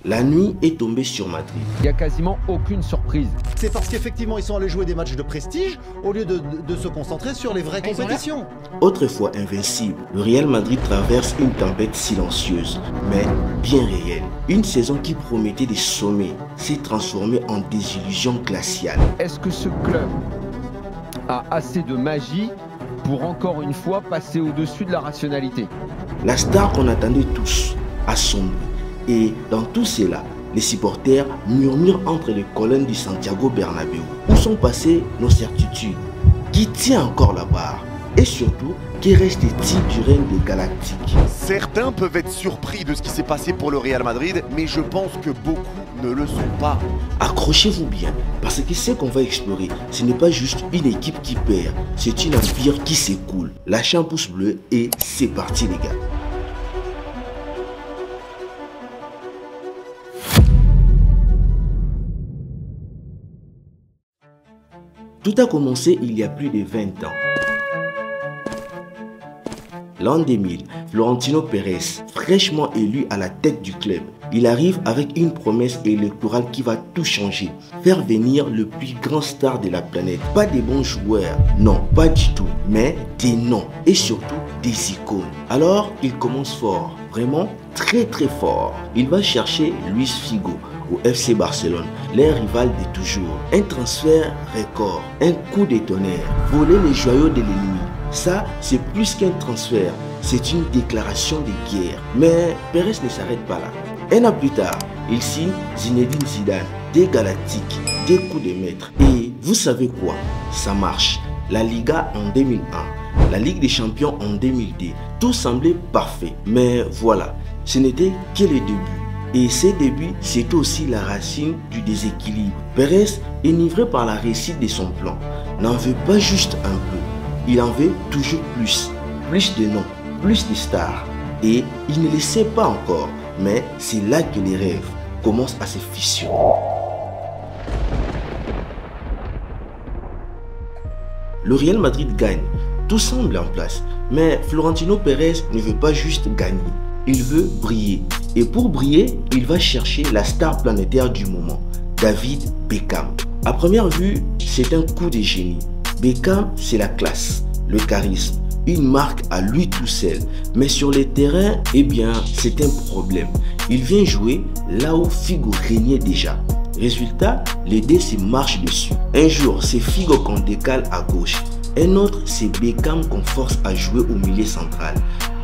La nuit est tombée sur Madrid. Il n'y a quasiment aucune surprise. C'est parce qu'effectivement ils sont allés jouer des matchs de prestige au lieu de se concentrer sur les vraies compétitions. Autrefois invincible, le Real Madrid traverse une tempête silencieuse, mais bien réelle. Une saison qui promettait des sommets s'est transformée en désillusion glaciale. Est-ce que ce club a assez de magie pour encore une fois passer au-dessus de la rationalité? La star qu'on attendait tous a sombré. Et dans tout cela, les supporters murmurent entre les colonnes du Santiago Bernabéu. Où sont passées nos certitudes? Qui tient encore la barre? Et surtout, que reste-t-il du règne des Galactiques? Certains peuvent être surpris de ce qui s'est passé pour le Real Madrid, mais je pense que beaucoup ne le sont pas. Accrochez-vous bien, parce que ce qu'on va explorer, ce n'est pas juste une équipe qui perd, c'est une empire qui s'écoule. Lâchez un pouce bleu et c'est parti les gars. Tout a commencé il y a plus de 20 ans. L'an 2000, Florentino Pérez, fraîchement élu à la tête du club, il arrive avec une promesse électorale qui va tout changer. Faire venir le plus grand star de la planète. Pas des bons joueurs, non, pas du tout, mais des noms et surtout des icônes. Alors, il commence fort, vraiment très fort. Il va chercher Luis Figo au FC Barcelone, les rival de toujours. Un transfert record, un coup de tonnerre, voler les joyaux de l'ennemi. Ça, c'est plus qu'un transfert, c'est une déclaration de guerre. Mais Pérez ne s'arrête pas là. Un an plus tard, il signe Zinedine Zidane, des Galactiques, des coups de maître. Et vous savez quoi? Ça marche. La Liga en 2001, la Ligue des Champions en 2002, tout semblait parfait. Mais voilà, ce n'était que les débuts. Et ces débuts, c'est aussi la racine du déséquilibre. Pérez, enivré par la réussite de son plan, n'en veut pas juste un peu. Il en veut toujours plus. Plus de noms, plus de stars. Et il ne le sait pas encore. Mais c'est là que les rêves commencent à se fissurer. Le Real Madrid gagne. Tout semble en place. Mais Florentino Pérez ne veut pas juste gagner. Il veut briller. Et pour briller, il va chercher la star planétaire du moment, David Beckham. À première vue, c'est un coup de génie. Beckham, c'est la classe, le charisme, une marque à lui tout seul. Mais sur les terrains, eh bien, c'est un problème. Il vient jouer là où Figo régnait déjà. Résultat, les dés se marchent dessus. Un jour, c'est Figo qu'on décale à gauche. Un autre, c'est Beckham qu'on force à jouer au milieu central.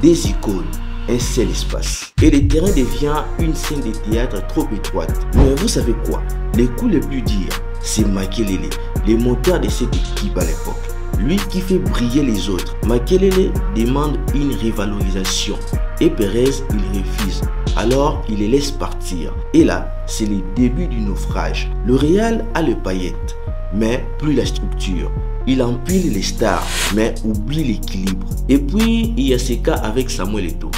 Des icônes. Un seul espace. Et le terrain devient une scène de théâtre trop étroite. Mais vous savez quoi? Les coups les plus durs, c'est Makelele, le moteur de cette équipe à l'époque. Lui qui fait briller les autres. Makelele demande une revalorisation. Et Pérez, il refuse. Alors, il les laisse partir. Et là, c'est le début du naufrage. Le Real a le paillette, mais plus la structure. Il empile les stars, mais oublie l'équilibre. Et puis, il y a ce cas avec Samuel Eto'o.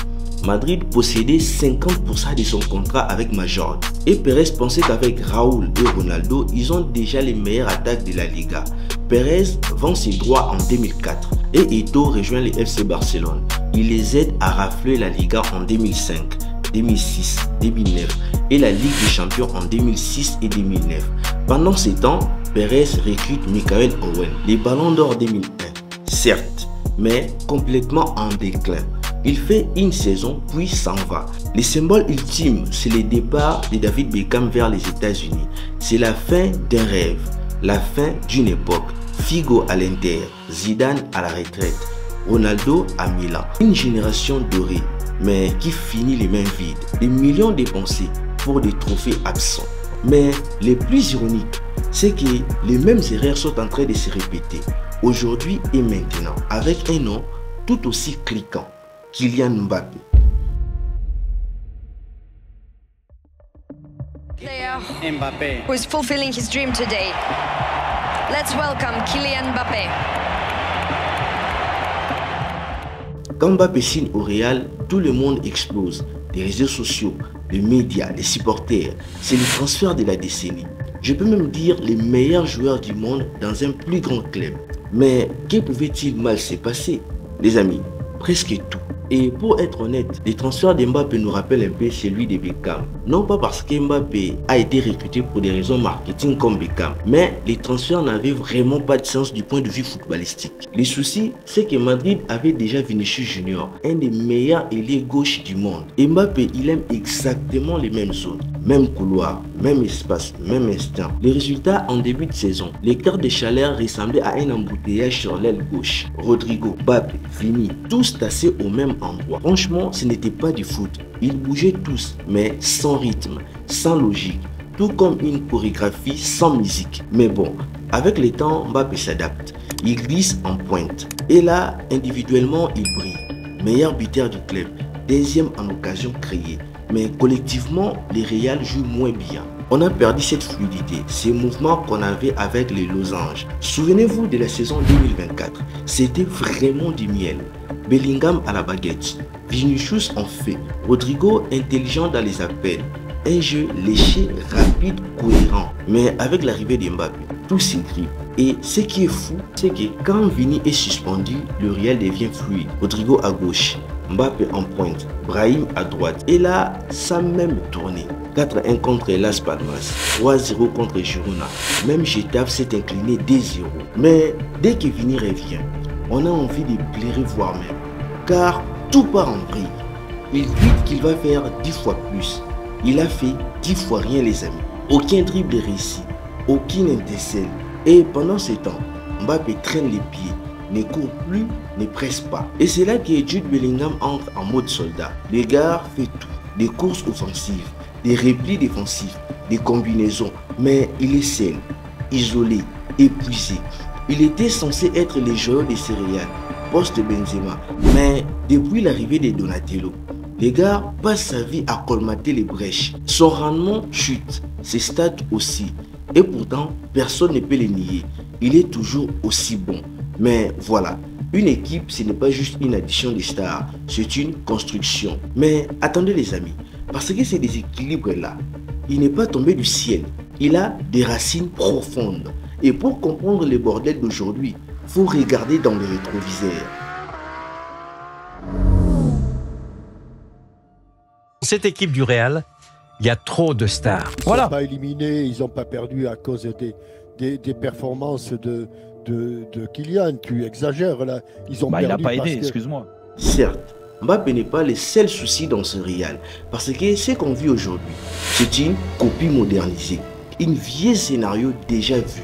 Madrid possédait 50% de son contrat avec Majorque. Et Pérez pensait qu'avec Raúl et Ronaldo, ils ont déjà les meilleures attaques de la Liga. Pérez vend ses droits en 2004 et Eto'o rejoint le FC Barcelone. Il les aide à rafler la Liga en 2005, 2006, 2009 et la Ligue des Champions en 2006 et 2009. Pendant ces temps, Pérez recrute Michael Owen, les Ballons d'Or 2001. Certes, mais complètement en déclin. Il fait une saison puis s'en va. Le symbole ultime, c'est le départ de David Beckham vers les États-Unis. C'est la fin d'un rêve, la fin d'une époque. Figo à l'Inter, Zidane à la retraite, Ronaldo à Milan. Une génération dorée, mais qui finit les mains vides. Des millions dépensés pour des trophées absents. Mais le plus ironique, c'est que les mêmes erreurs sont en train de se répéter aujourd'hui et maintenant, avec un nom tout aussi cliquant. Kylian Mbappé. Mbappé, who is fulfilling his dream today. Let's welcome Kylian Mbappé. Quand Mbappé signe au Real, tout le monde explose. Les réseaux sociaux, les médias, les supporters. C'est le transfert de la décennie. Je peux même dire les meilleurs joueurs du monde dans un plus grand club. Mais que pouvait-il mal se passer? Les amis, presque tout. Et pour être honnête, les transferts d'Mbappé nous rappellent un peu celui de Beckham. non pas parce que Mbappé a été recruté pour des raisons marketing comme Beckham, mais les transferts n'avaient vraiment pas de sens du point de vue footballistique. Le souci, c'est que Madrid avait déjà Vinicius Junior, un des meilleurs ailiers gauche du monde. Et Mbappé, il aime exactement les mêmes zones, même couloir, même espace, même instinct. Les résultats en début de saison, l'écart de chaleur ressemblait à un embouteillage sur l'aile gauche. Rodrigo, Mbappé, Vini, tous tassés au même endroit. Franchement, ce n'était pas du foot. Ils bougeaient tous, mais sans rythme, sans logique, tout comme une chorégraphie sans musique. Mais bon, avec le temps, Mbappé s'adapte. Il glisse en pointe. Et là, individuellement, il brille. Meilleur buteur du club, deuxième en occasion créée. Mais collectivement, les Real jouent moins bien. On a perdu cette fluidité, ces mouvements qu'on avait avec les losanges. Souvenez-vous de la saison 2024, c'était vraiment du miel. Bellingham à la baguette, Vinicius en fait, Rodrigo intelligent dans les appels. Un jeu léché, rapide, cohérent. Mais avec l'arrivée de Mbappé, tout s'égrippe. Et ce qui est fou, c'est que quand Vini est suspendu, le Real devient fluide. Rodrigo à gauche, Mbappé en pointe, Brahim à droite. Et là, ça même tourné. 4-1 contre Las Palmas, 3-0 contre Girona. Même Getafe s'est incliné 2-0. Mais dès que Vini revient, on a envie de pleurer voir même. Car tout part en vrille. Il dit qu'il va faire 10 fois plus. Il a fait 10 fois rien les amis. Aucun dribble réussi, aucune intercelle. Et pendant ce temps, Mbappé traîne les pieds, ne court plus, ne presse pas. Et c'est là que Jude Bellingham entre en mode soldat. Le gars fait tout, des courses offensives, des replis défensifs, des combinaisons. Mais il est seul, isolé, épuisé. Il était censé être le joueur des céréales, post-Benzema. Mais depuis l'arrivée de Donatello, le gars passe sa vie à colmater les brèches. Son rendement chute, ses stats aussi. Et pourtant, personne ne peut le nier. Il est toujours aussi bon. Mais voilà, une équipe, ce n'est pas juste une addition de stars, c'est une construction. Mais attendez les amis, parce que ces déséquilibres-là, il n'est pas tombé du ciel. Il a des racines profondes. Et pour comprendre le bordel d'aujourd'hui, il faut regarder dans le rétroviseur. Cette équipe du Real, il y a trop de stars. Ils ne sont pas éliminés, ils n'ont pas perdu à cause des performances de Kylian. Tu exagères là. Ils ont perdu. Il n'a pas aidé, excuse-moi. Certes, Mbappé n'est pas le seul souci dans ce Real. Parce que ce qu'on vit aujourd'hui, c'est une copie modernisée. Une vieille scénario déjà vu.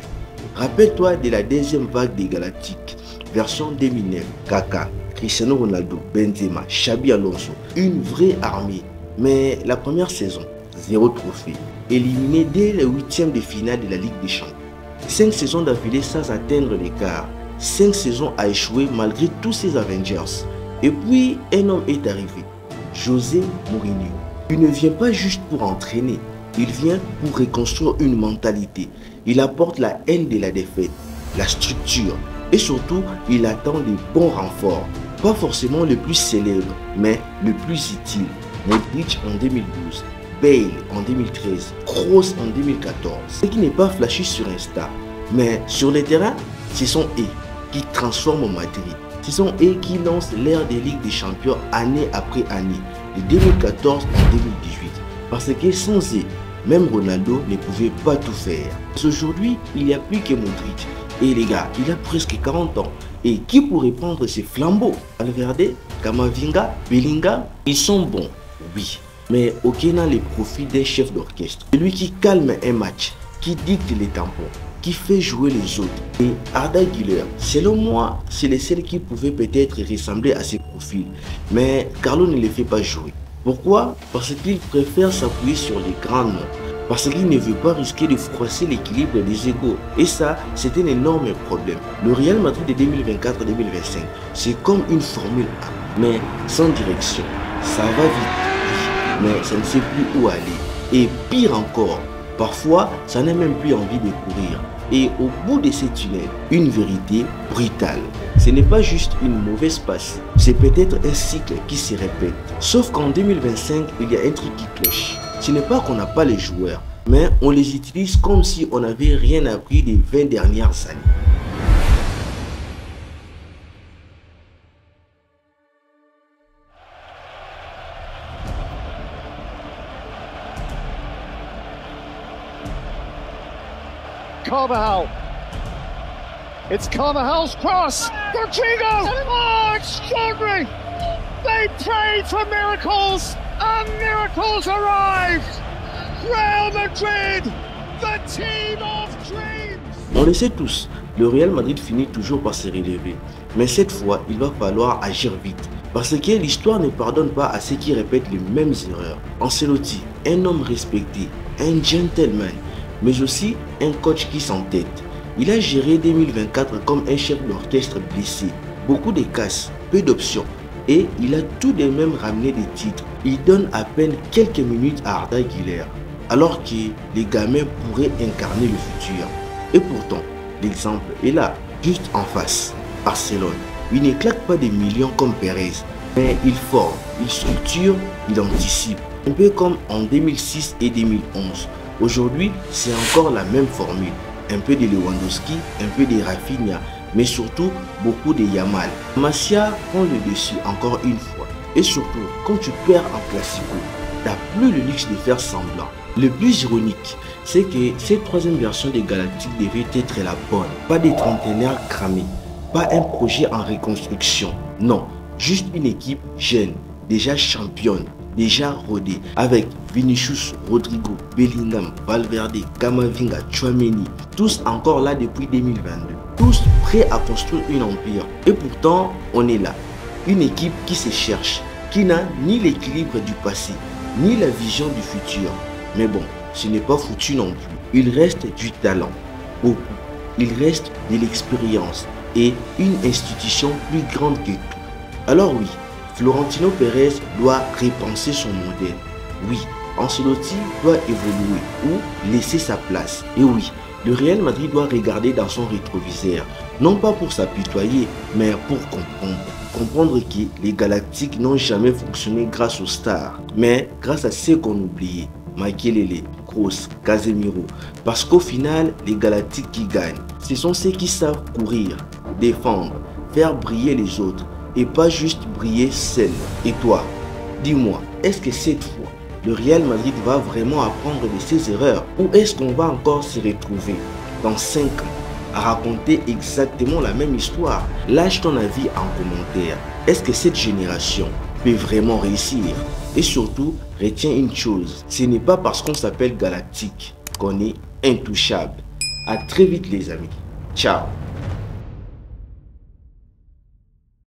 Rappelle-toi de la deuxième vague des Galactiques. Version 2009. Kaka, Cristiano Ronaldo, Benzema, Xabi Alonso. Une vraie armée. Mais la première saison, 0 trophée. Éliminé dès le 8e de finale de la Ligue des Champions. 5 saisons d'affilée sans atteindre l'écart. 5 saisons à échouer malgré tous ces Avengers. Et puis, un homme est arrivé. José Mourinho. Il ne vient pas juste pour entraîner. Il vient pour reconstruire une mentalité. Il apporte la haine de la défaite, la structure. Et surtout, il attend des bons renforts. Pas forcément le plus célèbre, mais le plus utile. Modric en 2012, Bale en 2013, Kroos en 2014. Ce qui n'est pas flashy sur Insta, mais sur le terrain, ce sont eux qui transforment Madrid. Ce sont eux qui lancent l'ère des Ligues des Champions année après année, de 2014 en 2018. Parce que sans eux, même Ronaldo ne pouvait pas tout faire. Aujourd'hui, il n'y a plus que Modric. Et les gars, il a presque 40 ans. Et qui pourrait prendre ces flambeaux? Valverde, Camavinga, Bellingham, ils sont bons. Oui, mais aucun n'a les profits d'un chef d'orchestre. Celui qui calme un match, qui dicte les tampons, qui fait jouer les autres. Et Arda Güler, selon moi, c'est le seul qui pouvait peut-être ressembler à ses profils. Mais Carlo ne les fait pas jouer. Pourquoi? Parce qu'il préfère s'appuyer sur les grands noms. Parce qu'il ne veut pas risquer de froisser l'équilibre des égaux. Et ça, c'est un énorme problème. Le Real Madrid de 2024-2025, c'est comme une Formule 1, mais sans direction. Ça va vite, mais ça ne sait plus où aller. Et pire encore, parfois, ça n'a même plus envie de courir. Et au bout de ces tunnels, une vérité brutale. Ce n'est pas juste une mauvaise passe, c'est peut-être un cycle qui se répète. Sauf qu'en 2025, il y a un truc qui cloche. Ce n'est pas qu'on n'a pas les joueurs, mais on les utilise comme si on n'avait rien appris des 20 dernières années. Carvajal. It's Carvajal's cross. Rodrigo! Oh, extraordinary! They prayed for miracles, and miracles arrived. Real Madrid, the team of dreams. On le sait tous, le Real Madrid finit toujours par se relever. Mais cette fois, il va falloir agir vite. Parce que l'histoire ne pardonne pas à ceux qui répètent les mêmes erreurs. Ancelotti, un homme respecté, un gentleman, mais aussi un coach qui s'entête. Il a géré 2024 comme un chef d'orchestre blessé. Beaucoup de casses, peu d'options. Et il a tout de même ramené des titres. Il donne à peine quelques minutes à Arda Güler, alors que les gamins pourraient incarner le futur. Et pourtant, l'exemple est là, juste en face. Barcelone, il ne claque pas des millions comme Perez, mais il forme, il structure, il anticipe. Un peu comme en 2006 et 2011. Aujourd'hui, c'est encore la même formule. Un peu de Lewandowski, un peu de Rafinha, mais surtout beaucoup de Yamal. Masia prend le dessus encore une fois. Et surtout, quand tu perds en Classico, tu n'as plus le luxe de faire semblant. Le plus ironique, c'est que cette troisième version des Galactiques devait être la bonne. Pas des trentenaires cramés, pas un projet en reconstruction. Non, juste une équipe jeune, déjà championne, déjà rodée, avec Vinicius, Rodrigo, Bellingham, Valverde, Camavinga, Tchouaméni, tous encore là depuis 2022. Tous prêts à construire un empire. Et pourtant, on est là. Une équipe qui se cherche, qui n'a ni l'équilibre du passé, ni la vision du futur. Mais bon, ce n'est pas foutu non plus. Il reste du talent, beaucoup. Il reste de l'expérience et une institution plus grande que tout. Alors oui, Florentino Pérez doit repenser son modèle. Oui, Ancelotti doit évoluer ou laisser sa place. Et oui, le Real Madrid doit regarder dans son rétroviseur. Non pas pour s'apitoyer, mais pour comprendre. Comprendre que les Galactiques n'ont jamais fonctionné grâce aux stars, mais grâce à ceux qu'on oubliait. Makelele, Kroos, Casemiro. Parce qu'au final, les Galactiques qui gagnent, ce sont ceux qui savent courir, défendre, faire briller les autres et pas juste briller seuls. Et toi, dis-moi, est-ce que cette fois, le Real Madrid va vraiment apprendre de ses erreurs ou est-ce qu'on va encore se retrouver dans 5 ans à raconter exactement la même histoire? Lâche ton avis en commentaire. Est-ce que cette génération peut vraiment réussir? Et surtout, retiens une chose, ce n'est pas parce qu'on s'appelle Galactique qu'on est intouchable. À très vite les amis. Ciao.